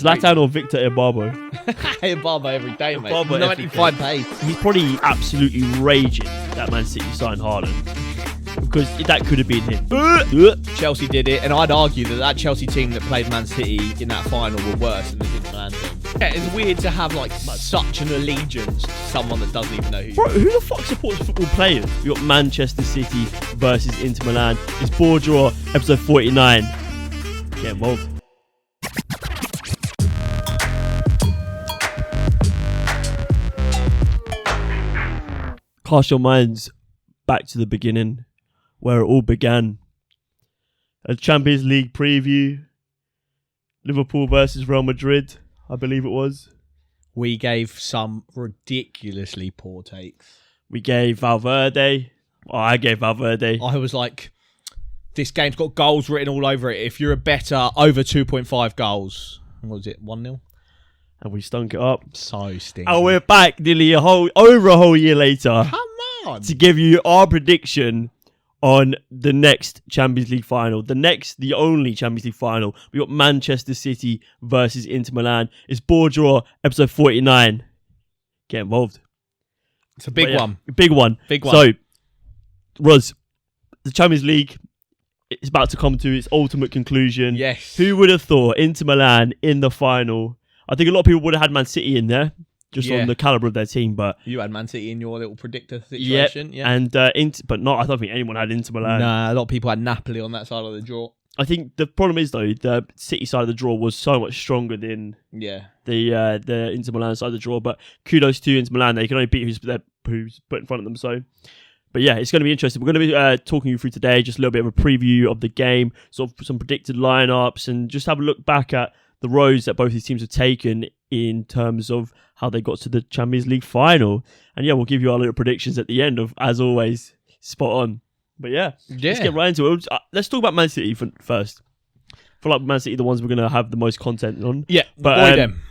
Zlatan or Victor Ibarbo? Ibarbo every day, mate. Ibarbo 95 pace. He's probably absolutely raging that Man City signed Haaland, because that could have been him. Chelsea did it, and I'd argue that Chelsea team that played Man City in that final were worse than the Inter Milan team. Yeah, it's weird to have like such an allegiance to someone that doesn't even know who you are. Bro, who the fuck supports football players? We got Manchester City versus Inter Milan. It's BoreDraw, episode 49. Get involved. Cast your minds back to the beginning, where it all began. A Champions League preview. Liverpool versus Real Madrid, I believe it was. We gave some ridiculously poor takes. We gave Valverde. Oh, I gave Valverde. I was like, this game's got goals written all over it. If you're a better over 2.5 goals, what was it, 1-0? And we stunk it up. So stinky. And we're back nearly over a whole year later. Come on. To give you our prediction on the next Champions League final. The only Champions League final. We got Manchester City versus Inter Milan. It's BoreDraw, episode 49. Get involved. It's a big one. Big one. Big one. So, Roz, the Champions League is about to come to its ultimate conclusion. Yes. Who would have thought Inter Milan in the final? I think a lot of people would have had Man City in there, just on the calibre of their team. But you had Man City in your little predictor situation. Yeah. And but not. I don't think anyone had Inter Milan. Nah, a lot of people had Napoli on that side of the draw. I think the problem is, though, the City side of the draw was so much stronger than the Inter Milan side of the draw. But kudos to Inter Milan. They can only beat who's put in front of them. So, but yeah, it's going to be interesting. We're going to be talking you through today, just a little bit of a preview of the game, sort of some predicted lineups, and just have a look back at the roads that both these teams have taken in terms of how they got to the Champions League final. And yeah, we'll give you our little predictions at the end of, as always, spot on. But yeah, let's get right into it. Let's talk about Man City first. I feel like Man City are the ones we're going to have the most content on. Yeah, but them.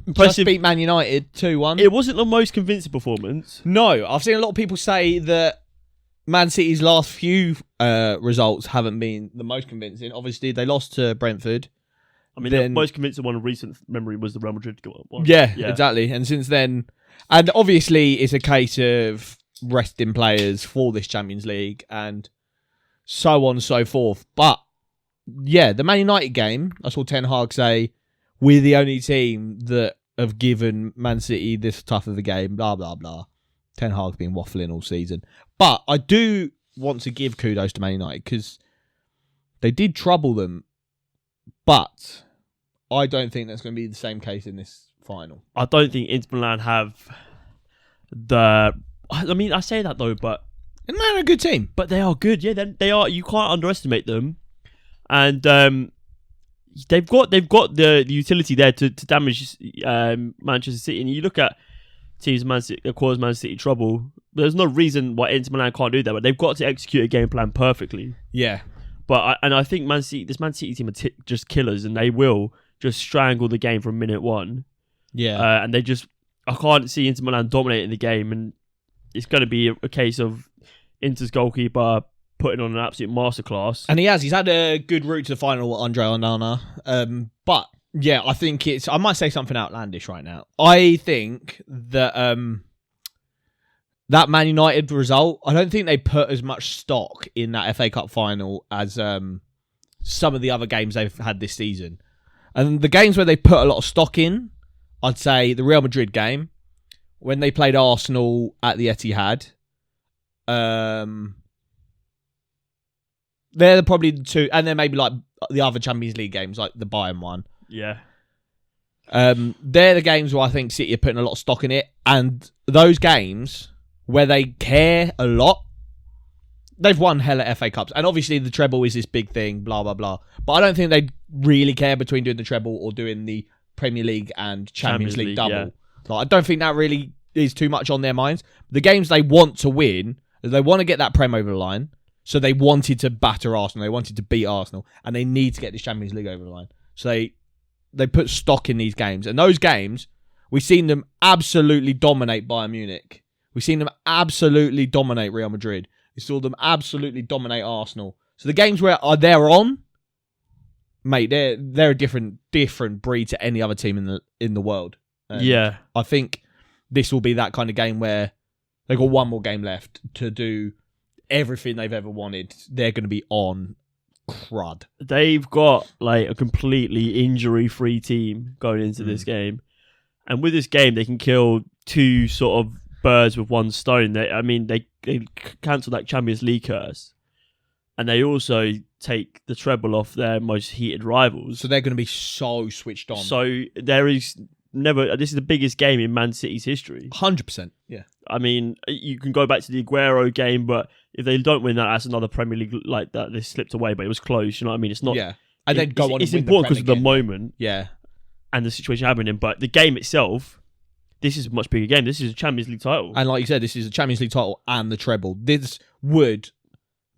Impressive. Just beat Man United 2-1. It wasn't the most convincing performance. No, I've seen a lot of people say that Man City's last few results haven't been the most convincing. Obviously, they lost to Brentford. I mean, the most convincing one in recent memory was the Real Madrid one. Yeah, exactly. And since then, and obviously it's a case of resting players for this Champions League and so on and so forth. But yeah, the Man United game, I saw Ten Hag say, we're the only team that have given Man City this tough of a game, blah, blah, blah. Ten Hag's been waffling all season. But I do want to give kudos to Man United because they did trouble them. But I don't think that's going to be the same case in this final. I don't think Inter Milan have the... I mean, I say that though, but... And they're a good team. But they are good, yeah. They are. You can't underestimate them. And they've got the utility there to damage Manchester City. And you look at teams that cause Man City trouble, there's no reason why Inter Milan can't do that. But they've got to execute a game plan perfectly. Yeah. But I think this Man City team are just killers, and they will just strangle the game from minute one. Yeah. And I can't see Inter Milan dominating the game, and it's going to be a case of Inter's goalkeeper putting on an absolute masterclass. And he's had a good route to the final with Andre Onana. But yeah, I think I might say something outlandish right now. I think that that Man United result, I don't think they put as much stock in that FA Cup final as some of the other games they've had this season. And the games where they put a lot of stock in, I'd say the Real Madrid game, when they played Arsenal at the Etihad. They're probably the two, and then maybe like the other Champions League games, like the Bayern one. Yeah. They're the games where I think City are putting a lot of stock in it. And those games where they care a lot, they've won hella FA Cups. And obviously the treble is this big thing, blah, blah, blah. But I don't think they really care between doing the treble or doing the Premier League and Champions League double. Yeah. Like, I don't think that really is too much on their minds. The games they want to win, they want to get that Prem over the line. So they wanted to batter Arsenal. They wanted to beat Arsenal. And they need to get this Champions League over the line. So they put stock in these games. And those games, we've seen them absolutely dominate Bayern Munich. We've seen them absolutely dominate Real Madrid. We saw them absolutely dominate Arsenal. So the games where they're on, mate, they're a different breed to any other team in the world. And I think this will be that kind of game where they've got one more game left to do everything they've ever wanted. They're going to be on crud. They've got like a completely injury-free team going into this game, and with this game, they can kill two sort of birds with one stone. They cancel that Champions League curse, and they also take the treble off their most heated rivals. So they're going to be so switched on. So there is never. This is the biggest game in Man City's history. 100%. Yeah. I mean, you can go back to the Aguero game, but if they don't win that, that's another Premier League like that. They slipped away, but it was close. You know what I mean? It's not. Yeah. And then go on. It's important because of the moment. Yeah. And the situation happening, but the game itself, this is a much bigger game. This is a Champions League title, and like you said, this is a Champions League title and the treble. This would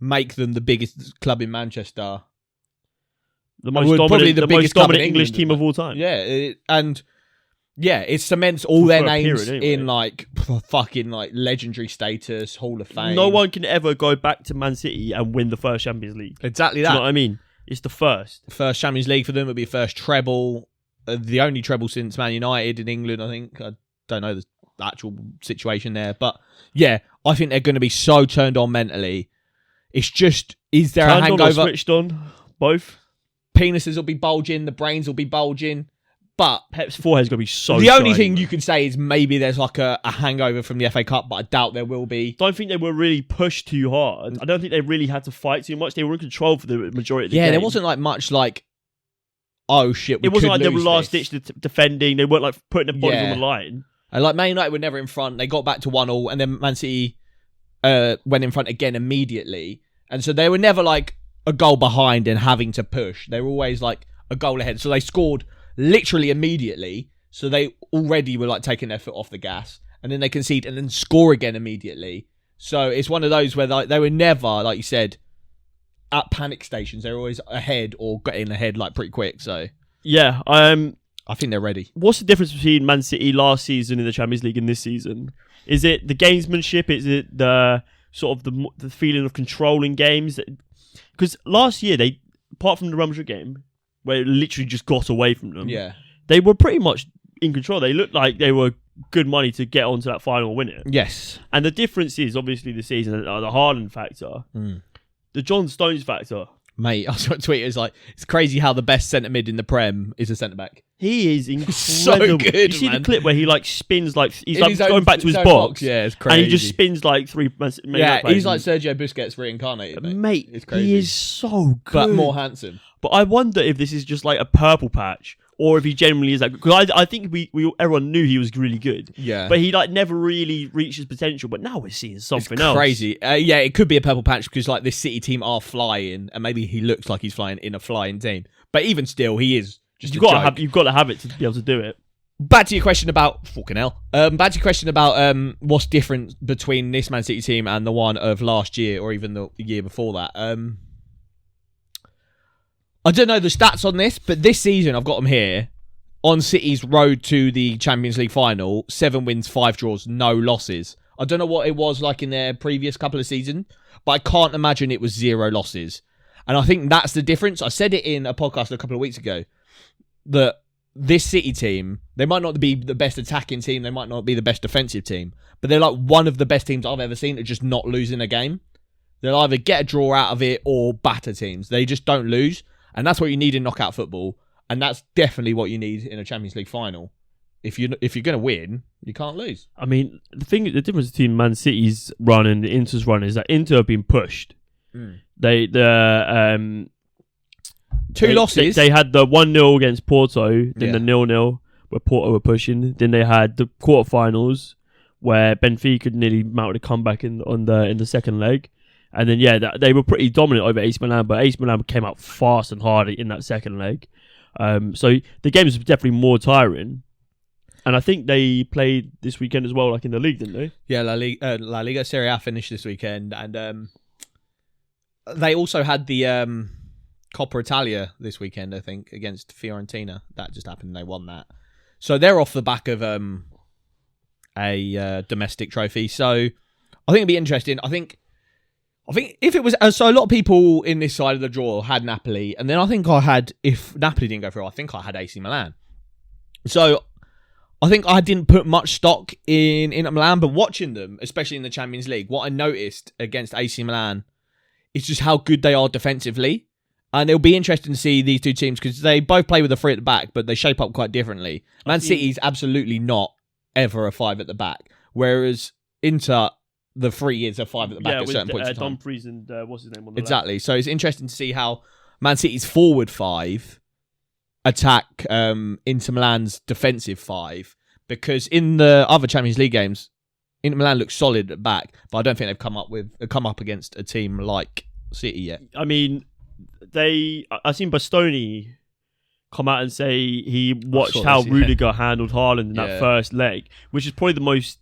make them the biggest club in Manchester. The most dominant English team of all time. Yeah, it cements all their names in like fucking like legendary status, Hall of Fame. No one can ever go back to Man City and win the first Champions League. Exactly that. Do you know what I mean? It's the first Champions League for them. It'll be first treble, the only treble since Man United in England. I think. I don't know the actual situation there, but yeah, I think they're going to be so turned on mentally. It's just, is there a hangover? Switched on, both. Penises will be bulging, the brains will be bulging, but Pep's forehead's going to be so the only thing man. you can say is maybe there's like a hangover from the FA Cup, but I doubt there will be. Don't think they were really pushed too hard. I don't think they really had to fight too much. They were in control for the majority of the game. Yeah, there wasn't like much like, oh shit, it wasn't like they were last-ditch defending. They weren't like putting their bodies on the line. And like Man United were never in front. They got back to 1-1, and then Man City went in front again immediately. And so they were never like a goal behind and having to push. They were always like a goal ahead. So they scored literally immediately. So they already were like taking their foot off the gas. And then they concede and then score again immediately. So it's one of those where they were never, like you said, at panic stations. They're always ahead or getting ahead like pretty quick. So yeah, I think they're ready. What's the difference between Man City last season in the Champions League and this season? Is it the gamesmanship? Is it the sort of the feeling of controlling games? Because last year, they, apart from the Real Madrid game, where it literally just got away from them, they were pretty much in control. They looked like they were good money to get onto that final winner. Yes. And the difference is, obviously, the season, the Haaland factor, the John Stones factor. Mate, I saw a tweet. It's like, it's crazy how the best centre mid in the Prem is a centre back. He is incredible. So good, you see man. the clip where he like spins like he's like going back to his box. Yeah, it's crazy. And he just spins like three. Yeah, he's like Sergio Busquets reincarnated. Mate, it's crazy. He is so good, but more handsome. But I wonder if this is just like a purple patch, or if he genuinely is that good. Because I think everyone knew he was really good. Yeah, but he like never really reached his potential. But now we're seeing something else. Crazy. Yeah, it could be a purple patch because like this City team are flying, and maybe he looks like he's flying in a flying team. But even still, he is. You've got to have it to be able to do it. Back to your question about fucking hell. Back to your question about what's different between this Man City team and the one of last year or even the year before that. I don't know the stats on this, but this season I've got them here. On City's road to the Champions League final, 7 wins, 5 draws, no losses. I don't know what it was like in their previous couple of seasons, but I can't imagine it was 0 losses. And I think that's the difference. I said it in a podcast a couple of weeks ago. That this City team, they might not be the best attacking team, they might not be the best defensive team, but they're like one of the best teams I've ever seen at just not losing a game. They'll either get a draw out of it or batter teams. They just don't lose, and that's what you need in knockout football, and that's definitely what you need in a Champions League final. If you're going to win, you can't lose. I mean, the difference between Man City's run and the Inter's run is that Inter have been pushed. Two losses. They had the 1-0 against Porto, then the 0-0 where Porto were pushing. Then they had the quarterfinals where Benfica nearly mounted a comeback in the second leg. And then they were pretty dominant over AC Milan, but AC Milan came out fast and hard in that second leg. So the games were definitely more tiring. And I think they played this weekend as well, like in the league, didn't they? Yeah, La Liga Serie A finished this weekend, and they also had the Coppa Italia this weekend, I think, against Fiorentina. That just happened and they won that. So they're off the back of a domestic trophy. So I think it'll be interesting. I think I think if it was so, a lot of people in this side of the draw had Napoli, and then I think I had, if Napoli didn't go through, I think I had AC Milan. So I think I didn't put much stock in Inter Milan, but watching them, especially in the Champions League, what I noticed against AC Milan is just how good they are defensively. And it'll be interesting to see these two teams because they both play with a 3 at the back, but they shape up quite differently. Man City's absolutely not ever a 5 at the back, whereas Inter, the 3 is a 5 at the back at certain points in time. Dumfries and what's his name on the exactly. Left. So it's interesting to see how Man City's forward 5 attack Inter Milan's defensive 5, because in the other Champions League games, Inter Milan looks solid at back, but I don't think they've come up against a team like City yet. I mean, I've seen Bastoni come out and say he watched how Rudiger handled Haaland in that first leg, which is probably the best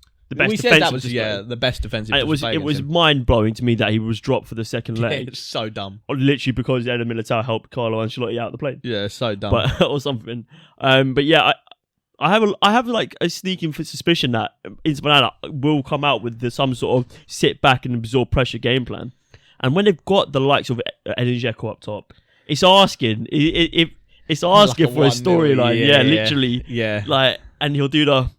we defensive. Said that was the best defensive. And it was mind blowing to me that he was dropped for the second leg. It's so dumb. Literally because Eder Militao helped Carlo Ancelotti out of the plane. Yeah, so dumb. Or something. But yeah, I have like a sneaking suspicion that Inter Milan will come out with some sort of sit back and absorb pressure game plan. And when they've got the likes of Edin Dzeko up top, it's asking for a storyline. Yeah, literally. Yeah. Like, and he'll do the.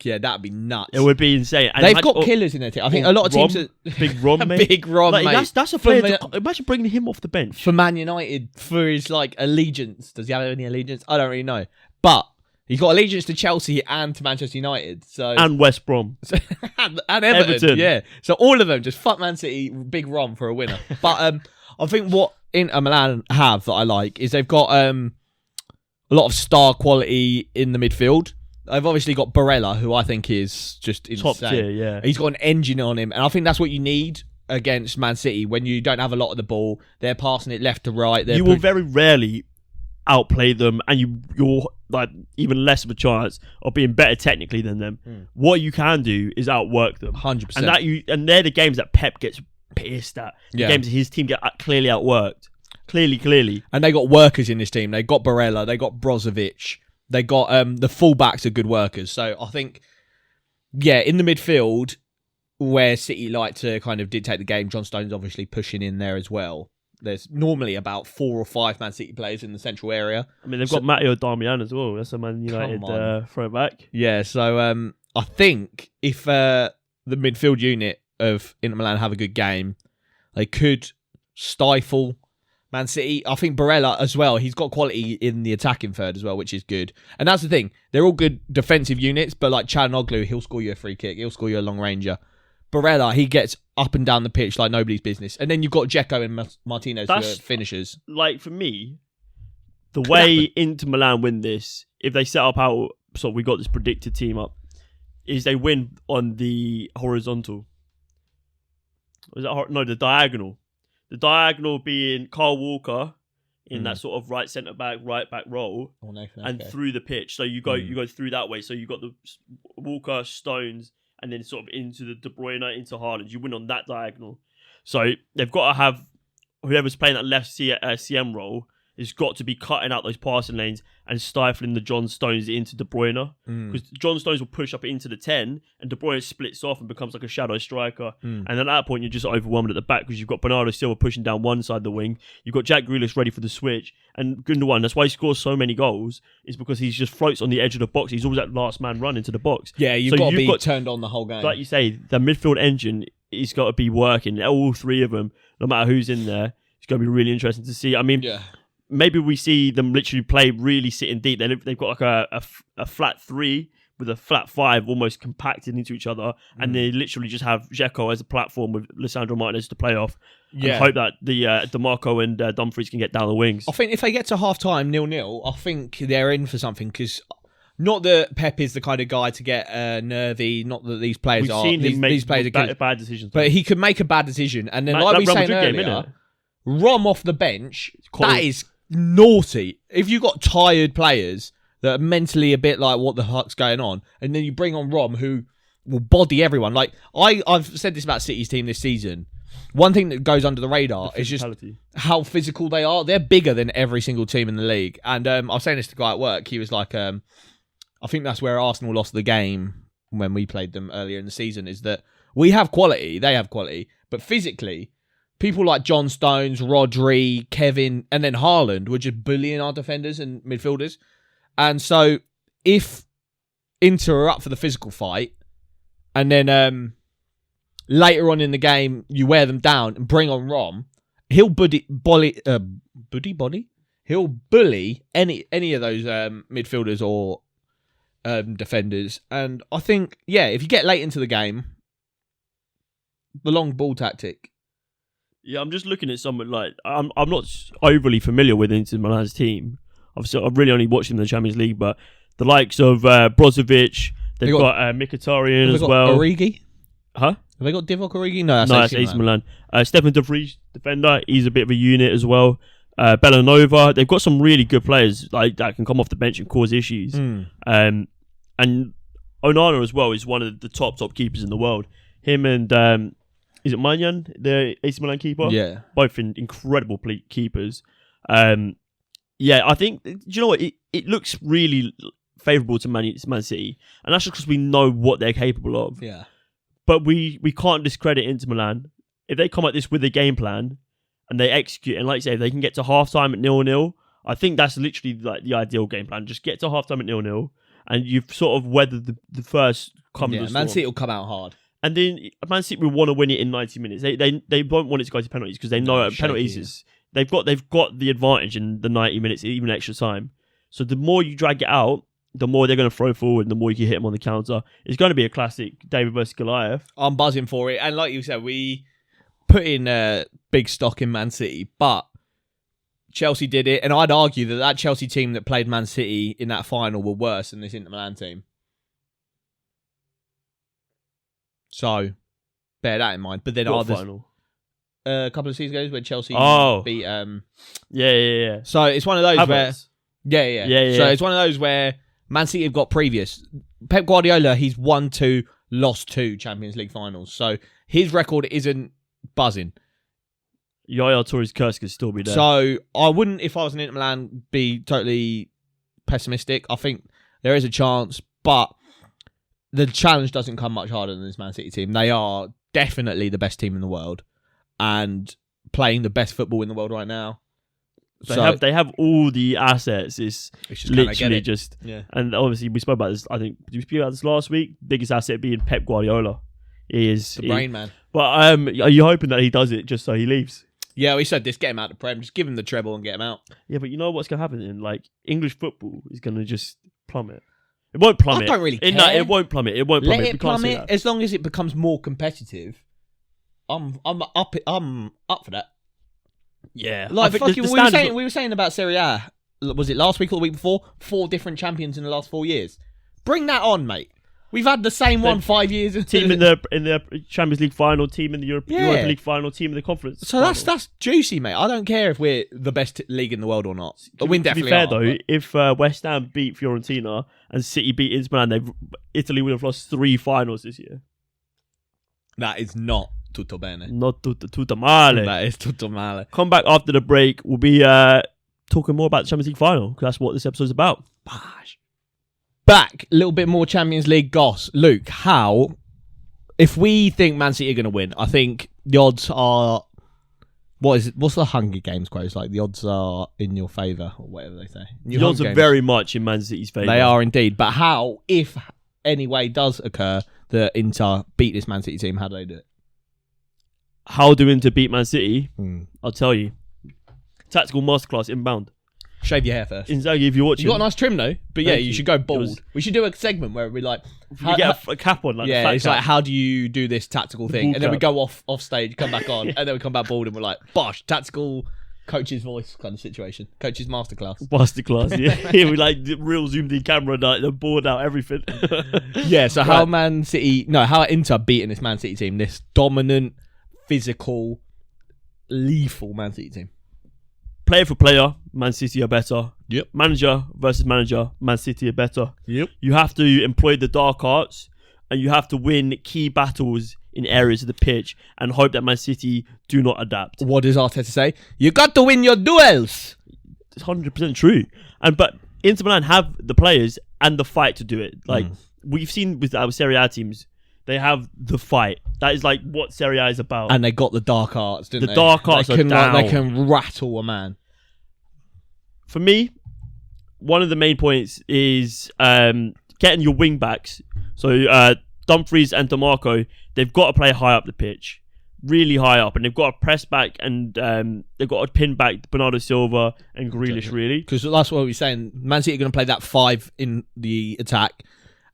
Yeah, that'd be nuts. It would be insane. And they've got killers in their team. I think a lot of teams are Big Rom, mate. Big Rom, like, mate. That's a player. Imagine bringing him off the bench for Man United for his like allegiance. Does he have any allegiance? I don't really know, but he's got allegiance to Chelsea and to Manchester United. So and West Brom and Everton. Yeah. So all of them just fuck Man City. Big Rom for a winner. But I think what Inter Milan have that I like is they've got a lot of star quality in the midfield. They've obviously got Barella, who I think is just insane. Top tier, yeah. He's got an engine on him, and I think that's what you need against Man City when you don't have a lot of the ball. They're passing it left to right. You will very rarely outplay them, and you're like even less of a chance of being better technically than them. What you can do is outwork them, 100%. And they're the games that Pep gets pissed at. The games that his team get clearly outworked. Clearly. And they got workers in this team. They got Barella. They got Brozovic. They got the fullbacks are good workers. So I think, in the midfield, where City like to kind of dictate the game, John Stones obviously pushing in there as well. There's normally about 4 or 5 Man City players in the central area. I mean, they've got Matteo Darmian as well. That's a Man United throwback. Yeah, so I think if the midfield unit of Inter Milan have a good game, they could stifle Man City. I think Barella as well, he's got quality in the attacking third as well, which is good. And that's the thing. They're all good defensive units, but like Çalhanoğlu, he'll score you a free kick. He'll score you a long ranger. Barella, he gets up and down the pitch like nobody's business. And then you've got Dzeko and Martinez who are finishers. Like, for me, the way Inter Milan win this, if they set up how we got this predicted team up, is they win on the horizontal. The diagonal. The diagonal being Kyle Walker in that sort of right centre back, right back role, through the pitch. So you go through that way. So you got the Walker, Stones, and then sort of into the De Bruyne, into Haaland. You win on that diagonal. So they've got to have whoever's playing that left CM role has got to be cutting out those passing lanes and stifling the John Stones into De Bruyne. Because John Stones will push up into the 10 and De Bruyne splits off and becomes like a shadow striker. And at that point, you're just overwhelmed at the back because you've got Bernardo Silva pushing down one side of the wing. You've got Jack Grealish ready for the switch. And Gundogan, that's why he scores so many goals, is because he just floats on the edge of the box. He's always that last man run into the box. Yeah, you've got to be turned on the whole game. Like you say, the midfield engine is got to be working. All 3 of them, no matter who's in there, it's going to be really interesting to see. I mean... Yeah. Maybe we see them literally play really sitting deep. They've got like a flat 3 with a flat 5 almost compacted into each other. And they literally just have Dzeko as a platform with Lisandro Martinez to play off. And hope that the DeMarco and Dumfries can get down the wings. I think if they get to half-time 0-0, I think they're in for something because... Not that Pep is the kind of guy to get nervy. Not that these players are. We've seen him make players bad decisions. But he could make a bad decision. And then like we said earlier, Rom off the bench, that is... naughty. If you got tired players that are mentally a bit like what the fuck's going on, and then you bring on Rom who will body everyone. Like I've said this about City's team this season. One thing that goes under the radar is just how physical they are. They're bigger than every single team in the league. And I was saying this to a guy at work. He was like, I think that's where Arsenal lost the game when we played them earlier in the season, is that We have quality, they have quality, but physically, people like John Stones, Rodri, Kevin, and then Haaland were just bullying our defenders and midfielders. And so, if Inter are up for the physical fight, and then later on in the game you wear them down and bring on Rom, he'll bully He'll bully any of those midfielders or defenders. And I think, if you get late into the game, the long ball tactic. Yeah, I'm just looking at someone like I'm not overly familiar with Inter Milan's team. I've really only watched them in the Champions League, but the likes of Brozovic, they've got Mkhitaryan as well. Origi? Huh? Have they got Divock Origi? No, that's AC Milan. Stefan De Vries, defender, he's a bit of a unit as well. Bellanova, they've got some really good players like that can come off the bench and cause issues. And Onana as well is one of the top keepers in the world. Him and is it Milan, the AC Milan keeper? Yeah, both incredible keepers. I think, do you know what? It looks really favourable to Man City, and that's just because we know what they're capable of. Yeah. But we can't discredit Inter Milan. If they come at this with a game plan and they execute, and like you say, if they can get to half-time at 0-0, I think that's literally like the ideal game plan. Just get to half-time at 0-0, and you've sort of weathered the first come of the storm. Man City will come out hard. And then Man City will want to win it in 90 minutes. They won't want it to go to penalties because they know penalties is they've got the advantage in the 90 minutes, even extra time. So the more you drag it out, the more they're going to throw forward and the more you can hit them on the counter. It's going to be a classic David versus Goliath. I'm buzzing for it. And like you said, we put in big stock in Man City, but Chelsea did it. And I'd argue that Chelsea team that played Man City in that final were worse than this Inter Milan team. So, bear that in mind. But then final? A couple of seasons ago where Chelsea beat... Yeah. So it's one of those where... Yeah. So it's one of those where Man City have got previous. Pep Guardiola, he's won 2, lost 2 Champions League finals. So his record isn't buzzing. Yaya Touré's curse could still be there. So I wouldn't, if I was an Inter Milan, be totally pessimistic. I think there is a chance, but the challenge doesn't come much harder than this Man City team. They are definitely the best team in the world and playing the best football in the world right now. They have all the assets. It's just literally just... Yeah. And obviously, we spoke about this, I think, did we speak about this last week? Biggest asset being Pep Guardiola. He is... The brain man. But are you hoping that he does it just so he leaves? Yeah, we said this, get him out of the Prem. Just give him the treble and get him out. Yeah, but you know what's going to happen then? Like, English football is going to just plummet. It won't plummet. I don't really care. It won't plummet. It won't plummet. Let it plummet as long as it becomes more competitive. I'm up for that. Yeah, like fucking, we were saying about Serie A. Was it last week or the week before? 4 different champions in the last 4 years. Bring that on, mate. We've had the same one 5 years. Team in the Champions League final, team in the Europa League final, team in the Conference. So that's juicy, mate. I don't care if we're the best league in the world or not. But we definitely are. To be fair though, if West Ham beat Fiorentina and City beat Inter Milan, Italy would have lost 3 finals this year. That is not tutto bene. Not tutto male. That is tutto male. Come back after the break. We'll be talking more about the Champions League final because that's what this episode's about. Bash. Back, a little bit more Champions League goss. Luke, if we think Man City are going to win, I think the odds are, what's the Hunger Games quote? It's like the odds are in your favour, or whatever they say. The odds are very much in Man City's favour. They are indeed. But how, if any way does occur that Inter beat this Man City team, how do they do it? How do Inter beat Man City? I'll tell you. Tactical masterclass inbound. Shave your hair first. Inzaghi, if you're watching. You got a nice trim though. But you should go bald. We should do a segment where we like... You get a cap on. Like it's like, how do you do this tactical thing? And then we go off stage, come back on, and then we come back bald and we're like, bosh, tactical coach's voice kind of situation. Coach's masterclass. Yeah. We like real zoomed in camera, like the board out, everything. Yeah, so how Inter beating this Man City team, this dominant, physical, lethal Man City team. Player for player, Man City are better. Yep. Manager versus manager, Man City are better. Yep. You have to employ the dark arts and you have to win key battles in areas of the pitch and hope that Man City do not adapt. What does Arteta say? You got to win your duels. It's 100% true. But Inter Milan have the players and the fight to do it. Like we've seen with our Serie A teams, They have the fight. That is like what Serie A is about. And they got the dark arts, didn't they? The dark arts are down. They can rattle a man. For me, one of the main points is getting your wing backs. So Dumfries and DeMarco, they've got to play high up the pitch. Really high up. And they've got to press back and they've got to pin back Bernardo Silva and Grealish, really. Because that's what we're saying. Man City are going to play that 5 in the attack.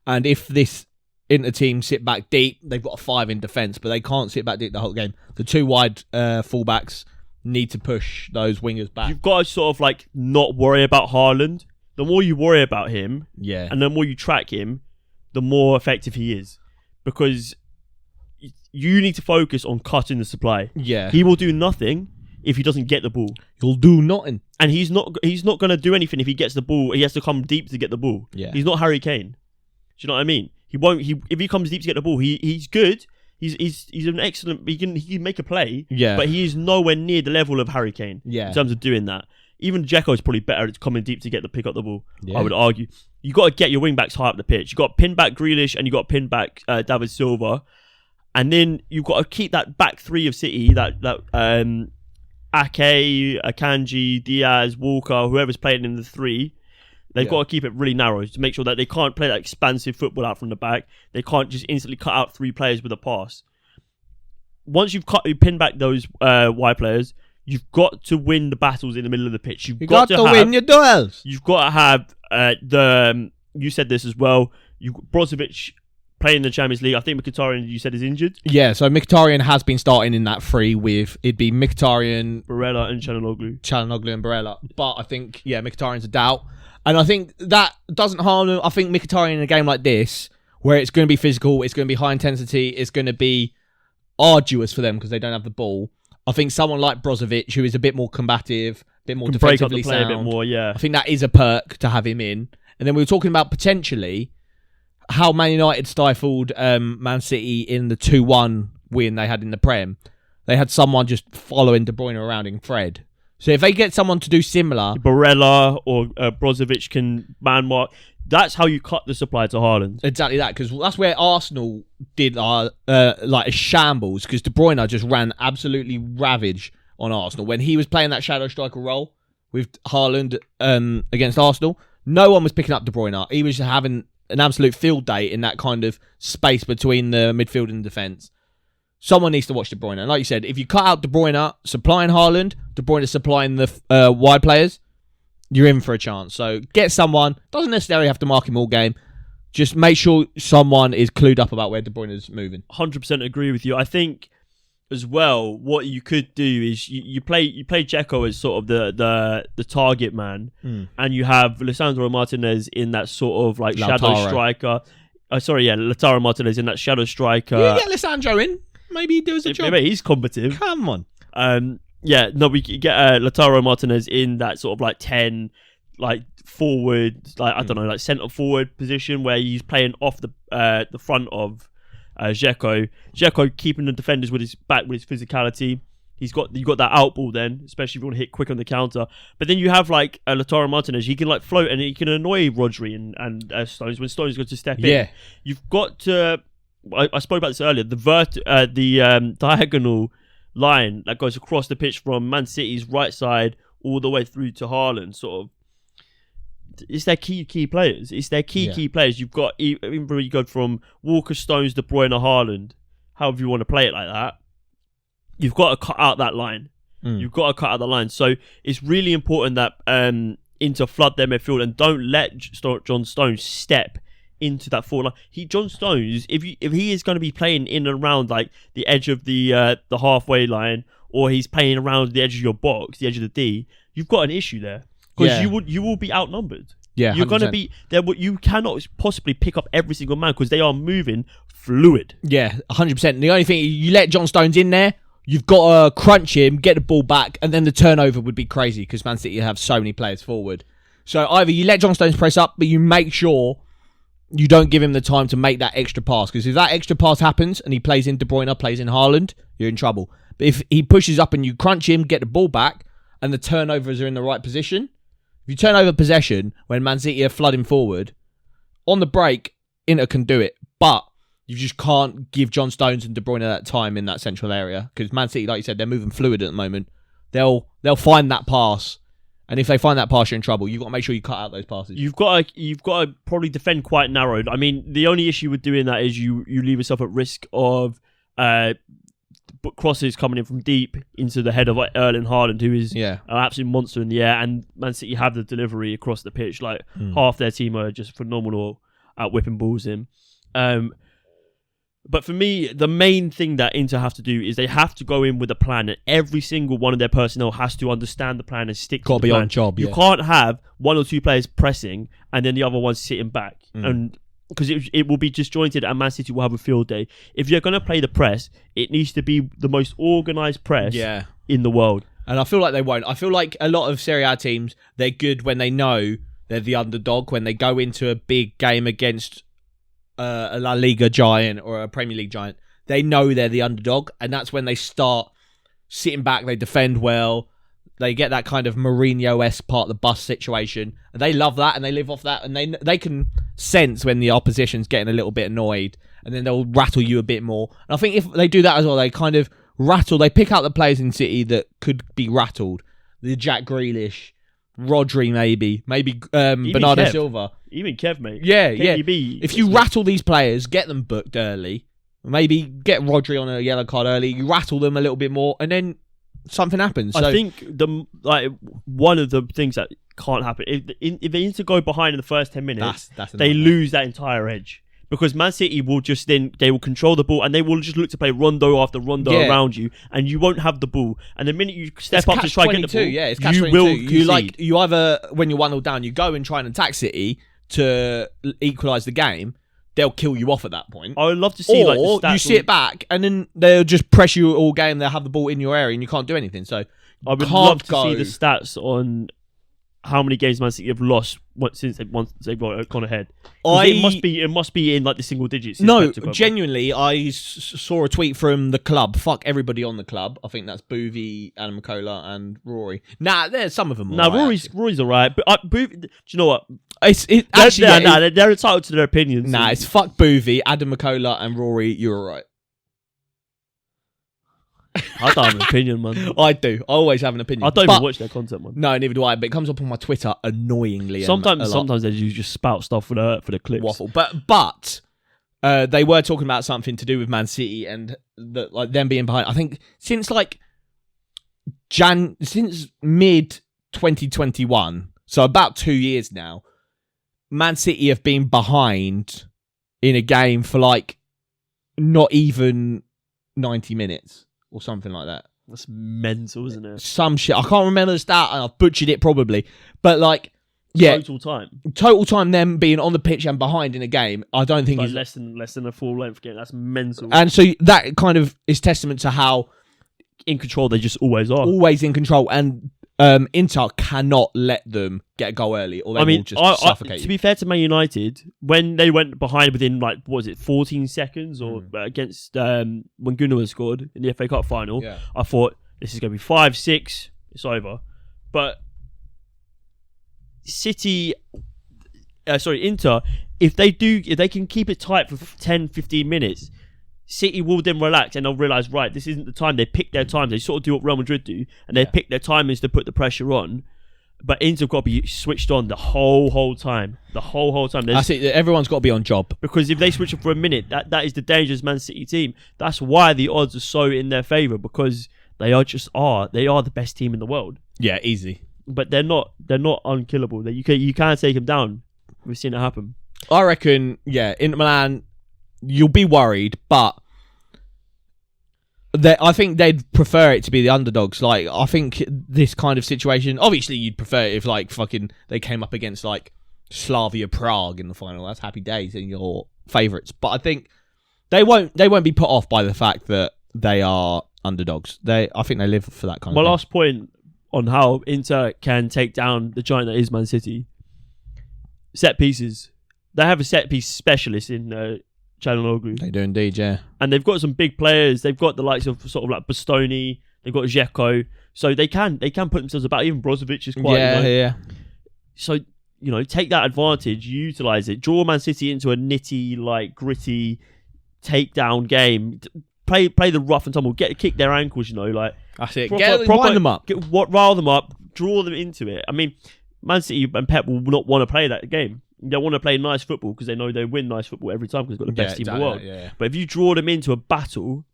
And if this Inter team sit back deep, they've got a 5 in defence, but they can't sit back deep the whole game. The 2 wide fullbacks need to push those wingers back. You've got to sort of like not worry about Haaland. The more you worry about him, and the more you track him, the more effective he is. Because you need to focus on cutting the supply. Yeah. He will do nothing if he doesn't get the ball. He'll do nothing. And he's not going to do anything if he gets the ball. He has to come deep to get the ball. Yeah. He's not Harry Kane. Do you know what I mean? He won't. If he comes deep to get the ball, he's good. He's an excellent. He can make a play. Yeah. But he is nowhere near the level of Harry Kane. Yeah. In terms of doing that, even Dzeko is probably better at coming deep to pick up the ball. Yeah. I would argue. You got to get your wing backs high up the pitch. You got to pin back Grealish and you got to pin back David Silva, and then you've got to keep that back 3 of City. That Ake, Akanji, Diaz, Walker, whoever's playing in the 3. They've got to keep it really narrow to make sure that they can't play that expansive football out from the back. They can't just instantly cut out 3 players with a pass. Once you pin back those wide players, you've got to win the battles in the middle of the pitch. You've got to win your duels. You've got to have you said this as well. Brozovic playing in the Champions League. I think Mkhitaryan, you said, is injured. Yeah, so Mkhitaryan has been starting in that 3 with, it'd be Mkhitaryan, Barella and Çalhanoğlu and Barella. But I think, Mkhitaryan's a doubt. And I think that doesn't harm them. I think Mkhitaryan in a game like this, where it's going to be physical, it's going to be high intensity, it's going to be arduous for them because they don't have the ball. I think someone like Brozovic, who is a bit more combative, a bit more can defensively break up the play sound, a bit more, yeah. I think that is a perk to have him in. And then we were talking about potentially how Man United stifled Man City in the 2-1 win they had in the Prem. They had someone just following De Bruyne around in Fred. So if they get someone to do similar... Barella or Brozovic can man mark. That's how you cut the supply to Haaland. Exactly that, because that's where Arsenal did like a shambles, because De Bruyne just ran absolutely ravage on Arsenal. When he was playing that shadow striker role with Haaland against Arsenal, no one was picking up De Bruyne. He was having an absolute field day in that kind of space between the midfield and defence. Someone needs to watch De Bruyne. And like you said, if you cut out De Bruyne supplying Haaland, De Bruyne supplying the wide players, you're in for a chance. So get someone. Doesn't necessarily have to mark him all game. Just make sure someone is clued up about where De Bruyne is moving. 100% agree with you. I think as well, what you could do is you play Dzeko as sort of the target man, and you have Lisandro Martinez in that sort of like shadow striker. Lautaro Martinez in that shadow striker. You get Lisandro in. Maybe he does a job. Maybe he's combative. Come on. We get Lautaro Martinez in that sort of like 10, like forward, like I don't know, like centre forward position where he's playing off the front of Dzeko. Dzeko keeping the defenders with his physicality. You got that out ball then, especially if you want to hit quick on the counter. But then you have like Lautaro Martinez. He can like float and he can annoy Rodri and Stones when Stones got to step in. You've got to. I spoke about this earlier. The diagonal line that goes across the pitch from Man City's right side all the way through to Haaland, sort of. It's their key players. It's their key players. You've got even when you go from Walker, Stones, De Bruyne, Haaland, however you want to play it like that. You've got to cut out that line. You've got to cut out the line. So it's really important that Inter flood their midfield and don't let John Stones step into that forward line. John Stones, if he is going to be playing in and around like the edge of the halfway line, or he's playing around the edge of your box, the edge of the D, you've got an issue there because you will be outnumbered. Yeah, you're going to be there. You cannot possibly pick up every single man because they are moving fluid. Yeah, 100%. The only thing, you let John Stones in there, you've got to crunch him, get the ball back, and then the turnover would be crazy because Man City have so many players forward. So either you let John Stones press up, but you make sure you don't give him the time to make that extra pass, because if that extra pass happens and he plays in De Bruyne, plays in Haaland, you're in trouble. But if he pushes up and you crunch him, get the ball back, and the turnovers are in the right position, if you turn over possession when Man City are flooding forward, on the break, Inter can do it. But You just can't give John Stones and De Bruyne that time in that central area because Man City, like you said, they're moving fluid at the moment. They'll find that pass, and if they find that pass, you're in trouble. You've got to make sure you cut out those passes. You've got to probably defend quite narrowed. I mean, the only issue with doing that is you leave yourself at risk of crosses coming in from deep into the head of like Erling Haaland, who is an absolute monster in the air, and Man City have the delivery across the pitch. Like half their team are just phenomenal at whipping balls in. But for me, the main thing that Inter have to do is they have to go in with a plan, and every single one of their personnel has to understand the plan and stick to the plan. Got to be on job. You can't have one or two players pressing and then the other one sitting back, and because it will be disjointed, and Man City will have a field day. If you're going to play the press, it needs to be the most organised press in the world. And I feel like they won't. I feel like a lot of Serie A teams, they're good when they know they're the underdog, when they go into a big game against a La Liga giant or a Premier League giant. They know they're the underdog, and that's when they start sitting back. They defend well. They get that kind of Mourinho-esque part of the bus situation, and they love that, and they live off that, and they can sense when the opposition's getting a little bit annoyed, and then they'll rattle you a bit more. And I think if they do that as well, they kind of rattle. They pick out the players in City that could be rattled. The Jack Grealish, Rodri, maybe Bernardo Silva. Even Kev, mate. Yeah. If you rattle these players, get them booked early, maybe get Rodri on a yellow card early, you rattle them a little bit more, and then something happens. I think one of the things that can't happen, if they need to go behind in the first 10 minutes, they lose that entire edge. Because Man City will just they will control the ball, and they will just look to play rondo after rondo around you, and you won't have the ball. And the minute you step up to try and get the ball, it's catch you 22. will concede. You either, when you're 1-0 down, you go and try and attack City to equalise the game. They'll kill you off at that point. I would love to see, or you sit back, and then they'll just press you all game. They'll have the ball in your area, and you can't do anything. So I would love to see the stats on how many games Man City have lost since they've gone ahead. It must be in like the single digits. No, genuinely, I saw a tweet from the club. Fuck everybody on the club. I think that's Boovy, Adam McCullough, and Rory. There's some of them. Rory's alright, but Boovy, do you know what? They're entitled to their opinions. It's fuck Boovy, Adam McCullough, and Rory. You're alright. I don't have an opinion, man. I do. I always have an opinion. I don't even watch their content, man. No, neither do I. But it comes up on my Twitter annoyingly. Sometimes they just spout stuff for the clicks. Waffle. But they were talking about something to do with Man City and them being behind. I think since mid 2021, so about 2 years now, Man City have been behind in a game for not even 90 minutes. Or something like that. That's mental, isn't it? Some shit. I can't remember the stat, and I've butchered it probably. But total time them being on the pitch and behind in a game, I don't think is less than a full length game. That's mental. And so that kind of is testament to how in control they just always are. Always in control, and Inter cannot let them get a goal early, or they will just suffocate you. To be fair to Man United, when they went behind within 14 seconds or against when Gunnar scored in the FA Cup final, I thought this is going to be 5-6, it's over. But Inter, if they can keep it tight for 10-15 minutes, City will then relax and they'll realise, right, this isn't the time. They pick their times. They sort of do what Real Madrid do, and they pick their timings to put the pressure on. But Inter have got to be switched on the whole time. The whole time. I think everyone's got to be on job. Because if they switch up for a minute, that is the dangerous Man City team. That's why the odds are so in their favour, because they are the best team in the world. Yeah, easy. But they're not unkillable. You can take them down. We've seen it happen. I reckon, Inter Milan, you'll be worried, but I think they'd prefer it to be the underdogs. I think this kind of situation, obviously you'd prefer it if they came up against Slavia Prague in the final. That's happy days and your favourites. But I think they won't be put off by the fact that they are underdogs. I think they live for that kind of thing. My last point on how Inter can take down the giant that is Man City. Set pieces. They have a set piece specialist in Çalhanoğlu. They do indeed, yeah. And they've got some big players. They've got the likes of Bastoni. They've got Dzeko. So they can put themselves about. Even Brozovic is quite... Yeah. So, take that advantage, utilise it. Draw Man City into a nitty, gritty, takedown game. Play the rough and tumble. Kick their ankles. Like that's it. Wind them up. Rile them up. Draw them into it. I mean, Man City and Pep will not want to play that game. They want to play nice football because they know they win nice football every time because they've got the best team in the world. Yeah. But if you draw them into a battle,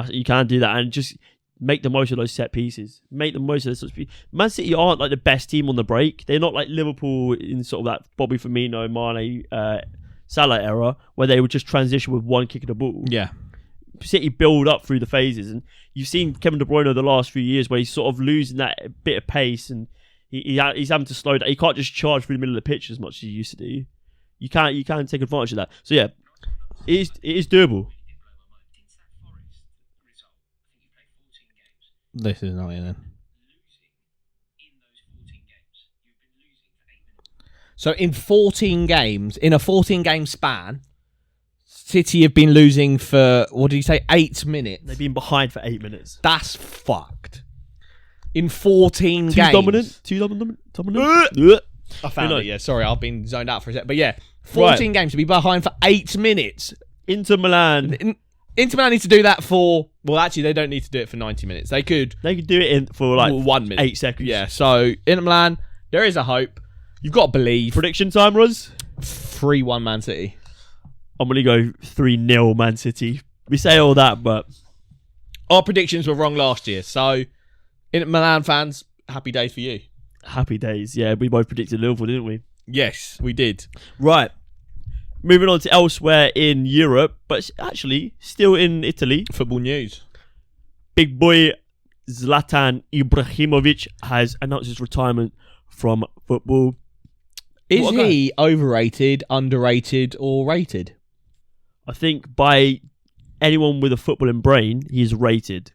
you can't do that and just make the most of those set pieces. Make the most of this. Man City aren't like the best team on the break. They're not like Liverpool in sort of that Bobby Firmino, Mane, Salah era where they would just transition with one kick of the ball. Yeah. City build up through the phases, and you've seen Kevin De Bruyne the last few years where he's sort of losing that bit of pace, and he's having to slow down. He can't just charge through the middle of the pitch as much as he used to do. You can't take advantage of that. So yeah, it is doable. This is annoying then. So in 14 games, in a 14-game span, City have been losing for, what did you say, 8 minutes? They've been behind for 8 minutes. That's fucked. In 14 games. Too dominant? I found it, yeah. Sorry, I've been zoned out for a sec. But yeah, 14 games to be behind for 8 minutes. Inter Milan. Inter Milan needs to do that for, well, actually, they don't need to do it for 90 minutes. They could do it for like 1 minute. 8 seconds. Yeah, so Inter Milan, there is a hope. You've got to believe. Prediction time, Roz? 3-1 Man City. I'm going to go 3-0 Man City. We say all that, but our predictions were wrong last year. So, Inter Milan fans, happy days for you. Happy days. Yeah, we both predicted Liverpool, didn't we? Yes, we did. Right. Moving on to elsewhere in Europe, but actually still in Italy. Football news. Big boy Zlatan Ibrahimovic has announced his retirement from football. Is he overrated, underrated, or rated? I think by anyone with a footballing brain, he's rated.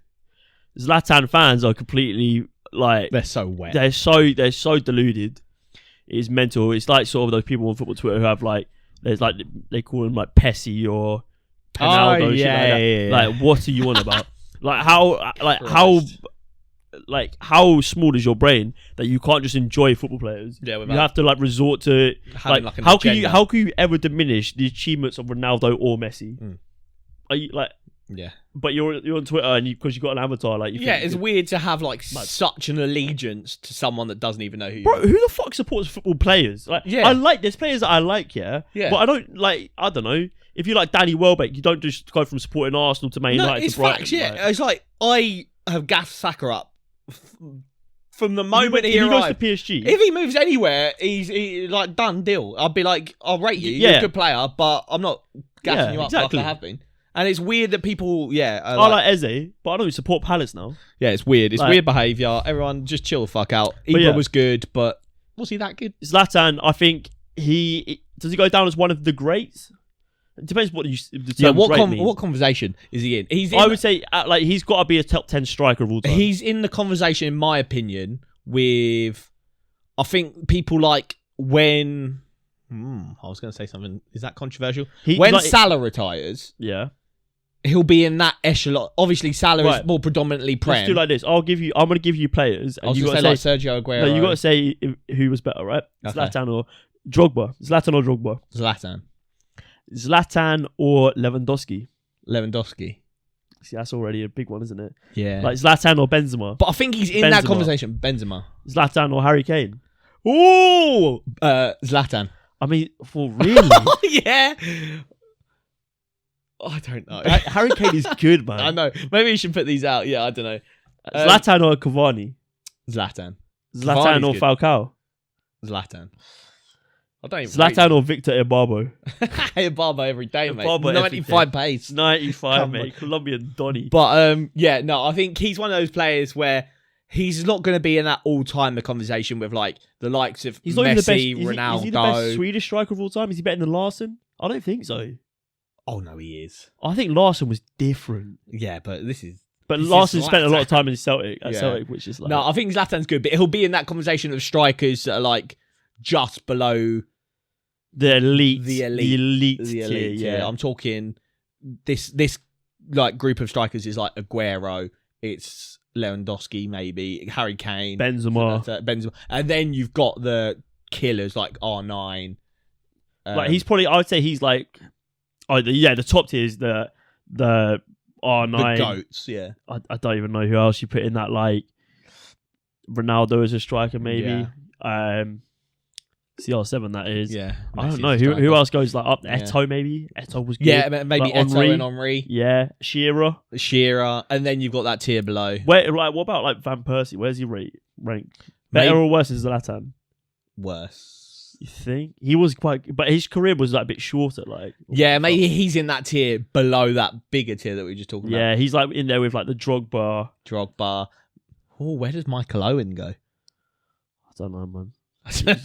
Zlatan fans are completely like they're so wet. They're so deluded. It's mental. It's like sort of those people on football Twitter who have like there's like they call him like Pessi or Penaldo. Yeah. Like what are you on about? How small is your brain that you can't just enjoy football players? Yeah, you have to like resort to like how can you ever diminish the achievements of Ronaldo or Messi? Are you like But you're on Twitter and because you got an avatar like it's weird to have like such an allegiance to someone that doesn't even know who you are. Who the fuck supports football players? Like I like there's players that I like, but I don't like. I don't know. If you like Danny Welbeck, you don't just go from supporting Arsenal to Man United. It's to Brighton, facts. Yeah, it's like I have gassed Saka up from the moment he arrived. If he goes to PSG, if he moves anywhere, he's like done deal. I'll be like, I'll rate you. You're a good player, but I'm not gassing you up like I have been. And it's weird that people, I like Eze, but I don't support Palace now. Yeah, it's weird. It's weird behaviour. Everyone just chill the fuck out. Ibra was good, but was he that good? Zlatan, I think does he go down as one of the greats? It depends what what conversation is he in? I would say he's got to be a top 10 striker of all time. He's in the conversation, in my opinion, with I think people like when I was going to say something. Is that controversial? When Salah retires, he'll be in that echelon. Obviously, Salah is more predominantly Prem. Let's do like this. I'm going to give you players. And you got to say like Sergio Aguero. No, you got to say who was better, right? Okay. Zlatan or Drogba. Zlatan or Lewandowski. See, that's already a big one, isn't it? Yeah. Like Zlatan or Benzema. But I think he's in that conversation. Benzema. Zlatan or Harry Kane. Ooh! Zlatan. I mean, for really? Yeah. I don't know. Harry Kane is good, man. I know. Maybe you should put these out. Yeah, I don't know. Zlatan or Cavani? Zlatan or Falcao? Zlatan. I don't even Zlatan or Victor Ibarbo? Ibarbo every day, mate. Ibarbo 95 pace. 95, mate. Colombian Donny. But, I think he's one of those players where he's not going to be in that all-time conversation with, like, the likes of Messi, Ronaldo. Is he the best Swedish striker of all time? Is he better than Larsson? I don't think so. Oh, no, he is. I think Larsson was different. Yeah, but this is... But Larsson spent a lot of time in Celtic, which is like... No, I think Zlatan's good, but he'll be in that conversation of strikers that are, like, just below... The elite tier, yeah. I'm talking this like group of strikers is like Aguero, it's Lewandowski, maybe Harry Kane, Benzema, and then you've got the killers like R9. Like he's probably, I would say he's like The top tier is the R9. The goats, yeah. I don't even know who else you put in that. Like Ronaldo as a striker, maybe. Yeah. CR7 that is. Yeah. I don't know who else goes like up. Eto'o maybe. Eto'o was good. Yeah, maybe like Eto'o and Henry. Yeah, Shearer, and then you've got that tier below. Where what about like Van Persie? Where's he ranked? Better or worse than Zlatan? Worse. You think he was quite, but his career was like a bit shorter. Like maybe he's in that tier below that bigger tier that we were just talking about. Yeah, he's like in there with like the Drogba. Oh, where does Michael Owen go? I don't know, man.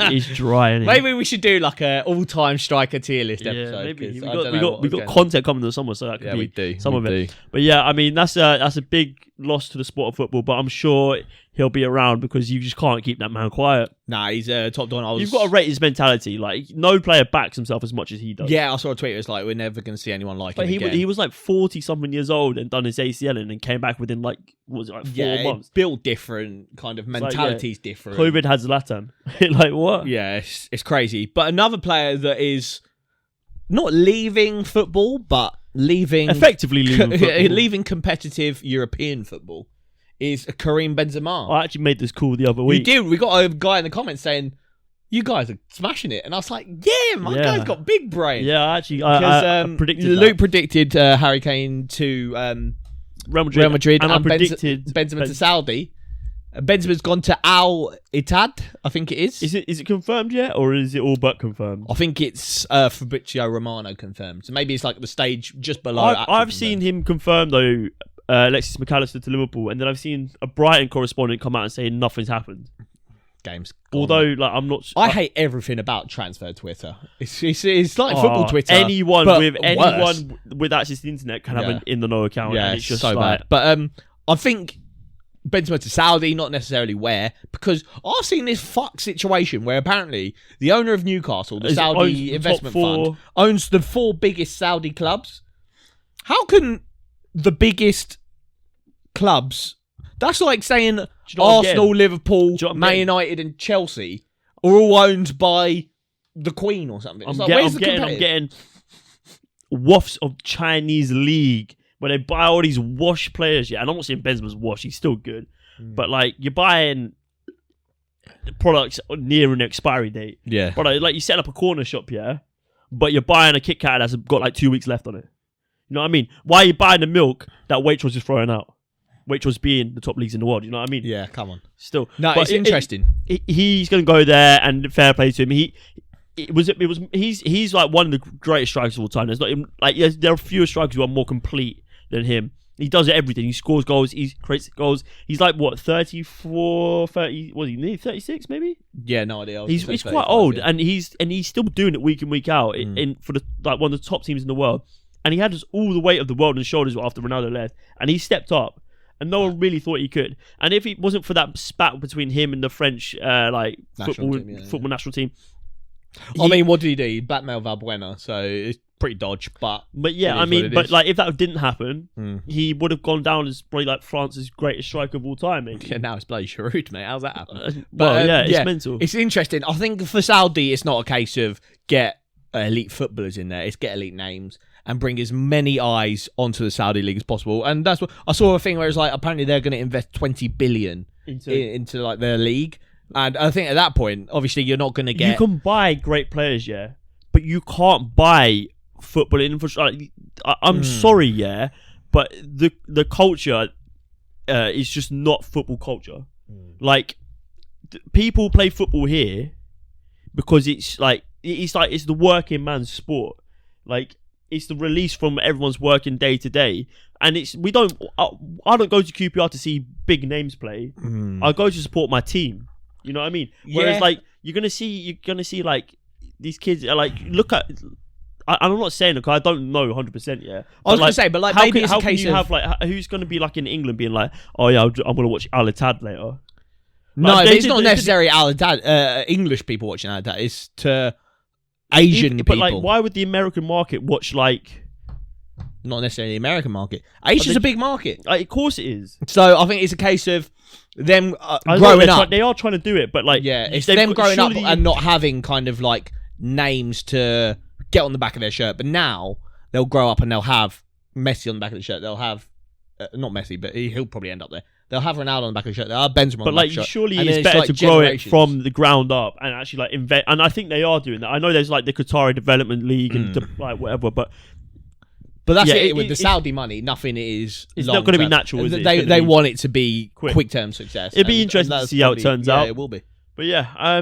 He's dry. Isn't he? Maybe we should do like a all-time striker tier list episode. Maybe we got content coming in the summer, so that could be we do. some of it. But yeah, I mean that's a big loss to the sport of football. But I'm sure he'll be around because you just can't keep that man quiet. Nah, he's a top don. You've got to rate his mentality. Like no player backs himself as much as he does. Yeah, I saw a tweet. It was like we're never going to see anyone like him again. He was like 40-something years old and done his ACL and then came back within like 4 months. Built different, kind of mentality's different. COVID had Zlatan. Like what? Yeah, it's crazy. But another player that is not leaving football, but effectively leaving competitive European football is Karim Benzema. I actually made this call the other week. You did. We got a guy in the comments saying, "You guys are smashing it," and I was like, "Yeah, my guy's got big brain." Yeah, actually, I predicted. Luke predicted Harry Kane to Real Madrid, and I predicted Benzema to Saudi. Benzema's gone to Al Ittihad, I think it is. Is it confirmed yet, or is it all but confirmed? I think it's Fabrizio Romano confirmed. So maybe it's like the stage just below. I've seen him confirm though. Alexis McAllister to Liverpool, and then I've seen a Brighton correspondent come out and say nothing's happened. Games. Although, like, I'm not. I hate everything about transfer Twitter. It's like football Twitter. Anyone with access to the internet can have an in the know account. Yeah, and it's just so bad. But I think Benzema to Saudi, not necessarily where, because I've seen this fuck situation where apparently the owner of Newcastle, the Saudi investment fund, owns the 4 biggest Saudi clubs. How can the biggest clubs? That's like saying Arsenal, Liverpool, Man United, and Chelsea are all owned by the Queen or something. I'm getting wafts of Chinese league where they buy all these wash players. Yeah, and I'm not saying Benzema's wash; he's still good, but like you're buying products near an expiry date. Yeah, but like you set up a corner shop, but you're buying a Kit Kat that's got like 2 weeks left on it. You know what I mean? Why are you buying the milk that Waitrose is throwing out? Waitrose being the top leagues in the world, you know what I mean? Yeah, come on. Still, no, it's interesting. He's going to go there, and fair play to him. He's like one of the greatest strikers of all time. There's not even, like there are fewer strikers who are more complete than him. He does everything. He scores goals. He creates goals. He's like what 34, 30. Was he nearly 36? Maybe. Yeah, no idea. He's quite old, and he's still doing it week in week out in for the like one of the top teams in the world. And he had just all the weight of the world on his shoulders after Ronaldo left. And he stepped up. And no one really thought he could. And if it wasn't for that spat between him and the French football national team. I mean, what did he do? He blackmailed Valbuena. So it's pretty dodge. But yeah, I mean, but like if that didn't happen, he would have gone down as probably like France's greatest striker of all time. Maybe. Yeah, now it's bloody Giroud, mate. How's that happen? It's mental. It's interesting. I think for Saudi, it's not a case of get elite footballers in there. It's get elite names and bring as many eyes onto the Saudi league as possible. And that's what I saw a thing where it's like apparently they're going to invest 20 billion into like their league. And I think at that point, obviously, you're not going to get. You can buy great players, but you can't buy football infrastructure. I'm sorry, but the culture is just not football culture. Like people play football here because it's the working man's sport. Like. It's the release from everyone's working day to day, and I don't go to QPR to see big names play. I go to support my team. You know what I mean? Whereas like you're gonna see like these kids are like look at. I'm not saying it because I don't know 100% yet. I was gonna say, but like maybe it's a case of who's gonna be like in England being like, oh yeah, I'm gonna watch Al Ittihad later. No, it's not necessarily Al Ittihad. English people watching Al Ittihad. It's to Asian people. But like, why would the American market watch like? Not necessarily the American market. Asia's a big market. Of course it is. So I think it's a case of them growing up. They are trying to do it, but like, it's them growing up and not having kind of like names to get on the back of their shirt. But now they'll grow up and they'll have Messi on the back of the shirt. They'll have not Messi, but he'll probably end up there. They'll have Ronaldo on the back of the shirt. They'll have Benzema on the back of the shirt. Surely it's better to grow it from the ground up and actually like invest. And I think they are doing that. I know there's like the Qatari Development League and like whatever, but that's it. With the Saudi money, nothing is. It's not going to be natural. Is it? They want it to be quick term success. It'd be interesting to see how it turns out. It will be. But yeah,